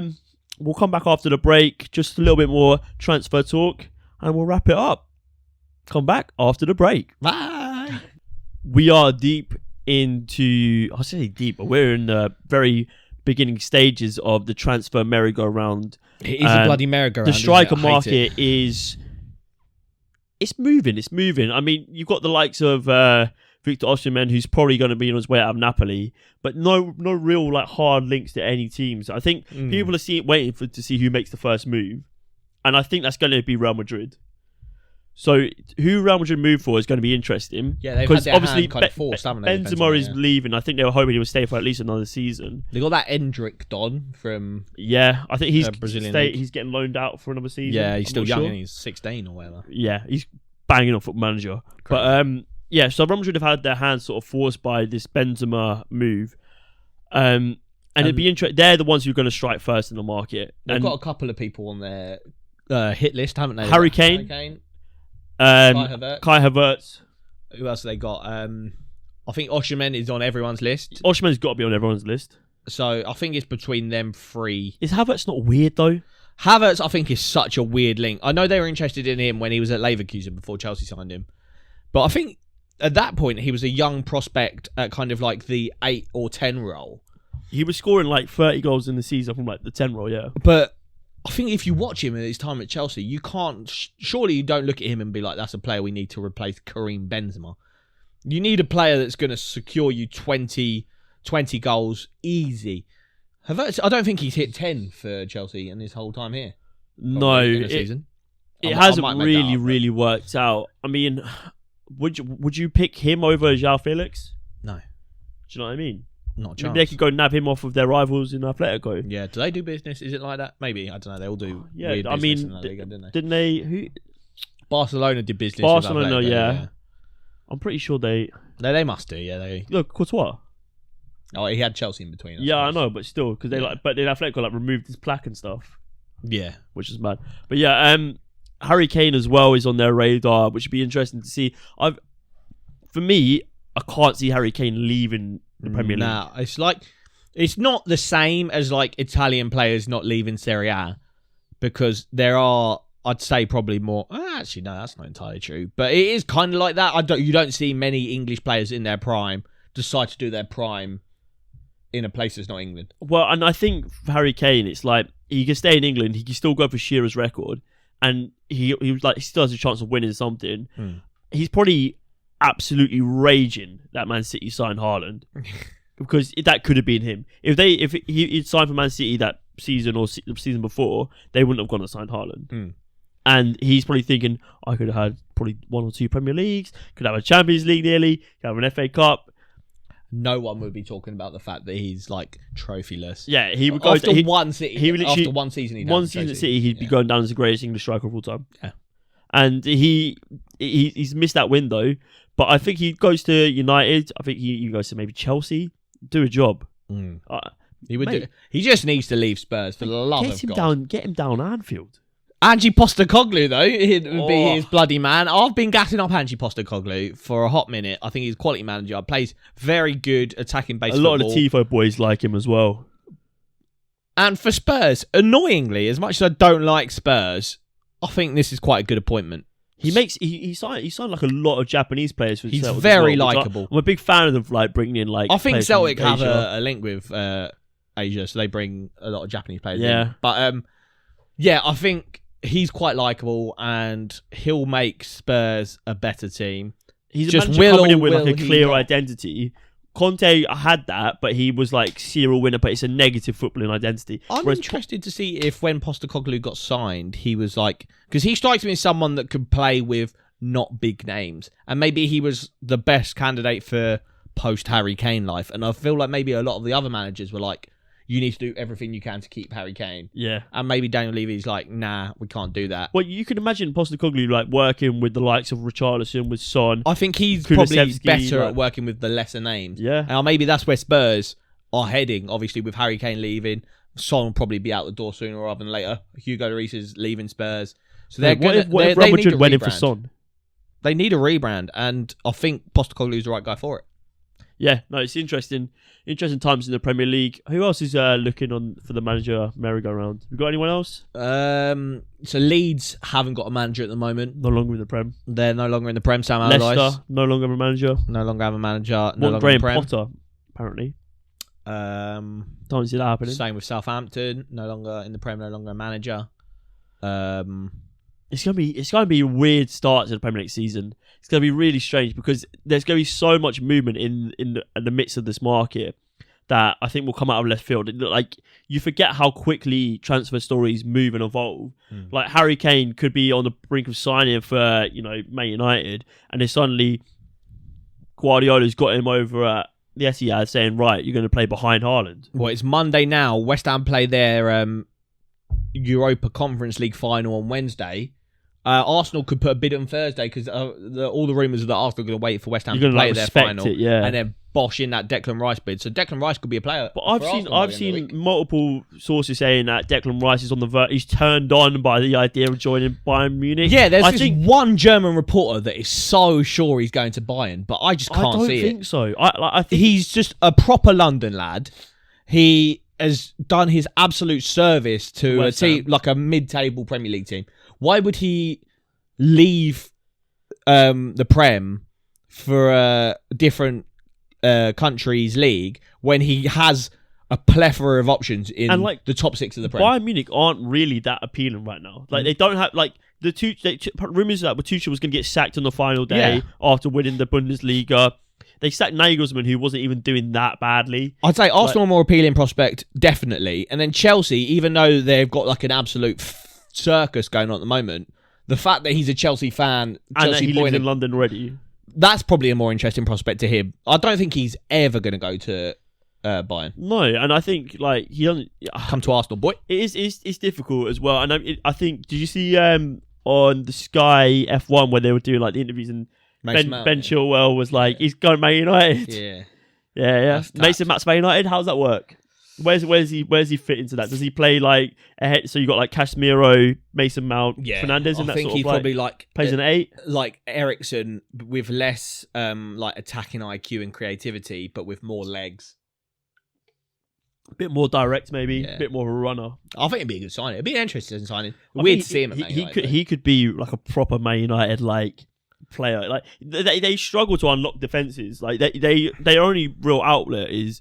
we'll come back after the break. Just a little bit more transfer talk, and we'll wrap it up. Come back after the break. Bye. We are deep into, I say deep, but we're in the very beginning stages of the transfer merry-go-round. It is a bloody merry-go-round. The striker market is, it's moving. I mean, you've got the likes of Victor Osimhen, who's probably going to be on his way out of Napoli, but no real like hard links to any teams. I think people are waiting to see who makes the first move, and I think that's going to be Real Madrid. So who Real Madrid move for is going to be interesting. Yeah, they've had their hand kind of forced, haven't they? Benzema is leaving. I think they were hoping he would stay for at least another season. They got that Endrick Don from I think he's Brazilian he's getting loaned out for another season. Yeah, he's still young and he's 16 or whatever. Yeah, he's banging on Football Manager. Correct. But so Real Madrid have had their hands sort of forced by this Benzema move. And it'd be interesting. They're the ones who are going to strike first in the market. They've got a couple of people on their hit list, haven't they? Harry Kane. Kai Havertz. Who else have they got? I think Osimhen is on everyone's list. Osimhen's got to be on everyone's list. So I think it's between them three. Is Havertz not weird though? Havertz, I think, is such a weird link. I know they were interested in him when he was at Leverkusen before Chelsea signed him. But I think at that point he was a young prospect at kind of like the 8 or 10 role. He was scoring like 30 goals in the season from like the 10 role, yeah. But I think if you watch him in his time at Chelsea, you can't. Surely you don't look at him and be like, "That's a player we need to replace Karim Benzema." You need a player that's going to secure you 20 goals easy. Havertz, I don't think he's hit 10 for Chelsea in his whole time here. No, it hasn't really worked out. I mean, would you pick him over João Felix? No. Do you know what I mean? Not a chance. Maybe they could go nab him off of their rivals in Atletico. Yeah, do they do business? Is it like that? Maybe, I don't know. They all do. Yeah, weird I business mean, in La Liga, didn't they? Didn't they? Who? Barcelona did business. Barcelona, with Atletico, yeah. I'm pretty sure they. No, they must do. Yeah, Look, Courtois. Oh, he had Chelsea in between. I know, but still, because they but then Atletico removed his plaque and stuff. Yeah, which is mad. But yeah, Harry Kane as well is on their radar, which would be interesting to see. For me, I can't see Harry Kane leaving the Premier League. Nah, it's not the same as like Italian players not leaving Serie A, because there are, I'd say, probably more. Actually, no, that's not entirely true. But it is kind of like that. You don't see many English players in their prime decide to do their prime in a place that's not England. Well, and I think for Harry Kane, it's like he can stay in England. He can still go for Shearer's record, and he still has a chance of winning something. He's probably absolutely raging that Man City signed Haaland. Because that could have been him. If he'd signed for Man City that season or the season before, they wouldn't have gone and signed Haaland. And he's probably thinking, I could have had probably 1 or 2 Premier Leagues, could have a Champions League nearly, could have an FA Cup. No one would be talking about the fact that he's like trophyless. Yeah, he would go after one season. After one season, one season at City, he'd be going down as the greatest English striker of all time. Yeah, and he's missed that window. But I think he goes to United. I think he goes to maybe Chelsea. Do a job. He would do. He just needs to leave Spurs for the love of God. Get him down Anfield. Ange Postecoglou, though, it would be his bloody man. I've been gassing up Ange Postecoglou for a hot minute. I think he's a quality manager. Plays very good attacking-based football. A lot of the Tifo boys like him as well. And for Spurs, annoyingly, as much as I don't like Spurs, I think this is quite a good appointment. He signed like a lot of Japanese players for Celtic. He's very likeable. I'm a big fan of like bringing in like. I think Celtic have a link with Asia, so they bring a lot of Japanese players. In. But I think he's quite likeable, and he'll make Spurs a better team. He's just coming in with like a clear identity. Conte had that, but he was like serial winner, but it's a negative footballing identity. I'm interested to see if when Postecoglou got signed, he was like, because he strikes me as someone that could play with not big names, and maybe he was the best candidate for post Harry Kane life. And I feel like maybe a lot of the other managers were like, you need to do everything you can to keep Harry Kane. Yeah. And maybe Daniel Levy's like, nah, we can't do that. Well, you can imagine Postecoglou like working with the likes of Richarlison, with Son. I think he's probably Kulusevski, better at working with the lesser names. Yeah. And maybe that's where Spurs are heading, obviously, with Harry Kane leaving. Son will probably be out the door sooner rather than later. Hugo Lloris is leaving Spurs. So they're what if Real Madrid went in for Son? They need a rebrand, and I think Postecoglou's the right guy for it. Yeah, no, it's interesting times in the Premier League. Who else is looking on for the manager merry-go-round? We got anyone else? So Leeds haven't got a manager at the moment. No longer in the Prem. They're no longer in the Prem. Sam Allardyce. Leicester, no longer a manager. No longer have a manager. Graham No longer in the Prem. Potter, apparently. Don't see that happening. Same with Southampton. No longer in the Prem. No longer a manager. It's gonna be a weird start to the Premier League season. It's gonna be really strange because there's gonna be so much movement in the midst of this market that I think will come out of left field. Like, you forget how quickly transfer stories move and evolve. Like, Harry Kane could be on the brink of signing for Man United, and then suddenly Guardiola's got him over at the Etihad saying, right, you're going to play behind Haaland. Well, it's Monday now. West Ham play their Europa Conference League final on Wednesday. Arsenal could put a bid on Thursday because all the rumours are that Arsenal are going to wait for West Ham to play their final and then bosh in that Declan Rice bid. So Declan Rice could be a player. But I've seen multiple sources saying that Declan Rice is on the verge. He's turned on by the idea of joining Bayern Munich. Yeah, there's one German reporter that is so sure he's going to Bayern, but I just can't see it. I don't think so. I think he's just a proper London lad. He has done his absolute service to a team like a mid-table Premier League team. Why would he leave the Prem for a different country's league when he has a plethora of options in the top 6 of the Prem? Bayern Munich aren't really that appealing right now. Like, they don't have rumours that Tuchel was going to get sacked on the final day after winning the Bundesliga. They sacked Nagelsmann, who wasn't even doing that badly. I'd say Arsenal are more appealing prospect, definitely. And then Chelsea, even though they've got like an absolute circus going on at the moment, the fact that he's a Chelsea fan, and that he lives in London already, that's probably a more interesting prospect to him. I don't think he's ever going to go to Bayern. No, and I think like he doesn't come to Arsenal, boy. It's difficult as well. And I think, did you see on the Sky F1 where they were doing like the interviews, and Ben Chilwell was like, he's going to Man United. Yeah. Mason Mount's Man United. How's that work? Where's he fit into that? Does he play like ahead? So you got like Casemiro, Mason Mount, Fernandes, and that sort of he probably like plays an 8, like Eriksen with less like attacking IQ and creativity, but with more legs. A bit more direct, maybe. A bit more of a runner. I think it'd be a good signing. It'd be an interesting signing. Weird to see him at Man United. He could be like a proper Man United like player. Like they struggle to unlock defenses. Like their only real outlet is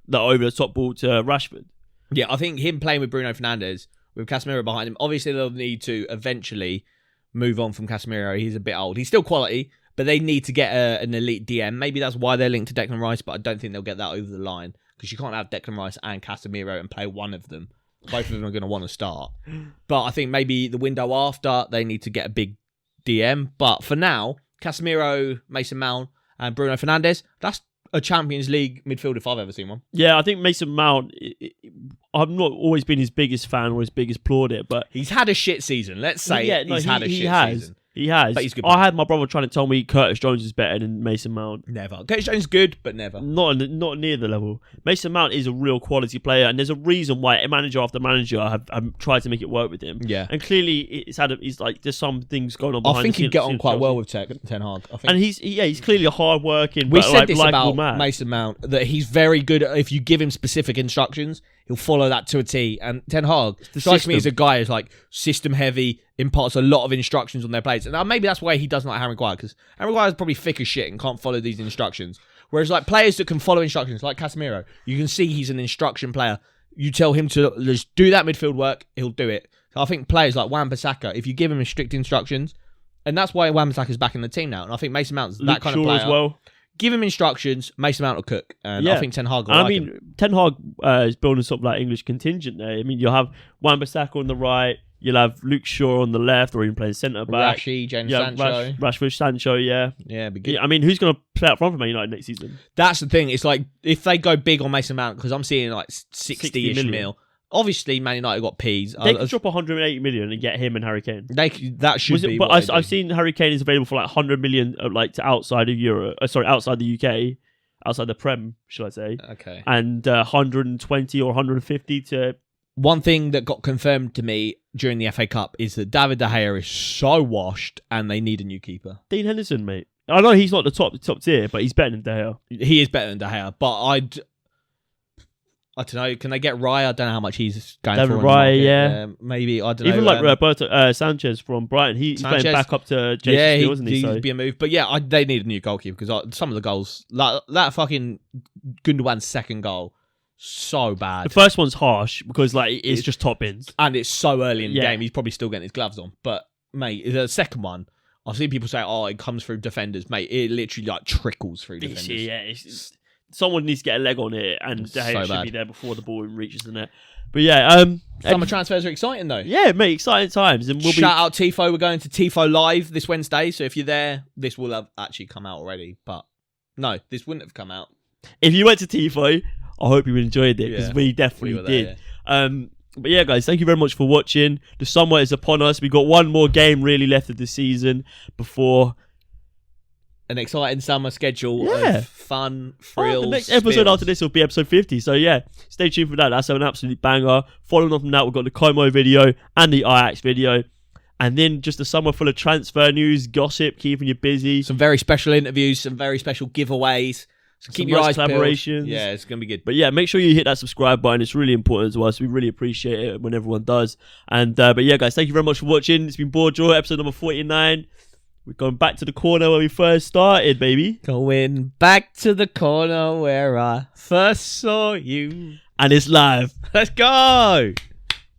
the over the top ball to Rashford. Yeah, I think him playing with Bruno Fernandes with Casemiro behind him. Obviously, they'll need to eventually move on from Casemiro. He's a bit old. He's still quality, but they need to get an elite DM. Maybe that's why they're linked to Declan Rice, but I don't think they'll get that over the line because you can't have Declan Rice and Casemiro and play one of them. Both of them are going to want to start. But I think maybe the window after, they need to get a big DM. But for now, Casemiro, Mason Mount, and Bruno Fernandes, that's a Champions League midfield if I've ever seen one. Yeah, I think Mason Mount, I've not always been his biggest fan or his biggest plaudit, but he's had a shit season. Let's say he's had a shit season. He has. But he's good. I had my brother trying to tell me Curtis Jones is better than Mason Mount. Never. Curtis Jones is good, but never. Not near the level. Mason Mount is a real quality player, and there's a reason why manager after manager have tried to make it work with him. Yeah. And clearly, he's like there's some things going on behind I think he'd get on quite well with Ten Hag. I think. And he's clearly a hard working. We said this about Mason Mount, that he's very good. If you give him specific instructions, he'll follow that to a T. And Ten Hag strikes me as a guy who's like system heavy, imparts a lot of instructions on their players. And maybe that's why he doesn't like Harry Maguire, because Harry Maguire is probably thick as shit and can't follow these instructions. Whereas like players that can follow instructions, like Casemiro, you can see he's an instruction player. You tell him to just do that midfield work, he'll do it. So I think players like Wan-Bissaka, if you give him strict instructions, and that's why Wan-Bissaka's back in the team now. And I think Mason Mount's that kind of player as well. Give him instructions, Mason Mount will cook. And I think Ten Hag will him. Ten Hag is building sort of like English contingent there. I mean, you'll have Wan-Bissaka on the right, You'll have Luke Shaw on the left, or even playing centre back. Jadon Sancho. Rashford, Sancho, yeah. Yeah, be good. I mean, who's going to play up front for Man United next season? That's the thing. It's like, if they go big on Mason Mount, because I'm seeing like 60-ish 60 mil. Obviously, Man United got P's. They could drop 180 million and get him and Harry Kane. That should be. But I've seen Harry Kane is available for like 100 million, like to outside of Europe. Outside the UK, outside the Prem, should I say? Okay. And 120 or 150 to. One thing that got confirmed to me during the FA Cup is that David De Gea is so washed, and they need a new keeper. Dean Henderson, mate. I know he's not the top tier, but he's better than De Gea. He is better than De Gea, but I don't know. Can they get Raya? I don't know how much he's going David for. Raya, yeah. Maybe, I don't know. Even like Roberto Sanchez from Brighton. He's playing back up to Jason Steele, wasn't he? He'd be a move. But yeah, they need a new goalkeeper because some of the goals, like that fucking Gundogan's second goal, so bad. The first one's harsh because like it's just top bins. And it's so early in the game, he's probably still getting his gloves on. But mate, the second one, I've seen people say, "Oh, it comes through defenders." Mate, it literally like trickles through defenders. Yeah, someone needs to get a leg on it, and De Gea should be there before the ball reaches the net. But yeah, summer transfers are exciting though. Yeah, mate, exciting times. And shout out Tifo. We're going to Tifo live this Wednesday, so if you're there, this will have actually come out already. But no, this wouldn't have come out. If you went to Tifo, I hope you enjoyed it because we definitely did. Yeah. But yeah, guys, thank you very much for watching. The summer is upon us. We got one more game really left of the season before an exciting summer schedule of fun, thrills. The next episode after this will be episode 50. So yeah, stay tuned for that. That's an absolute banger. Following on from that, we've got the Como video and the Ajax video. And then just a summer full of transfer news, gossip, keeping you busy. Some very special interviews, some very special giveaways. So keep your eyes collaborations. Peeled. Yeah, it's going to be good. But yeah, make sure you hit that subscribe button. It's really important to us. We really appreciate it when everyone does. And but yeah, guys, thank you very much for watching. It's been BoreDraw, episode number 49. We're going back to the corner where we first started, baby. Going back to the corner where I first saw you. And it's live. Let's go.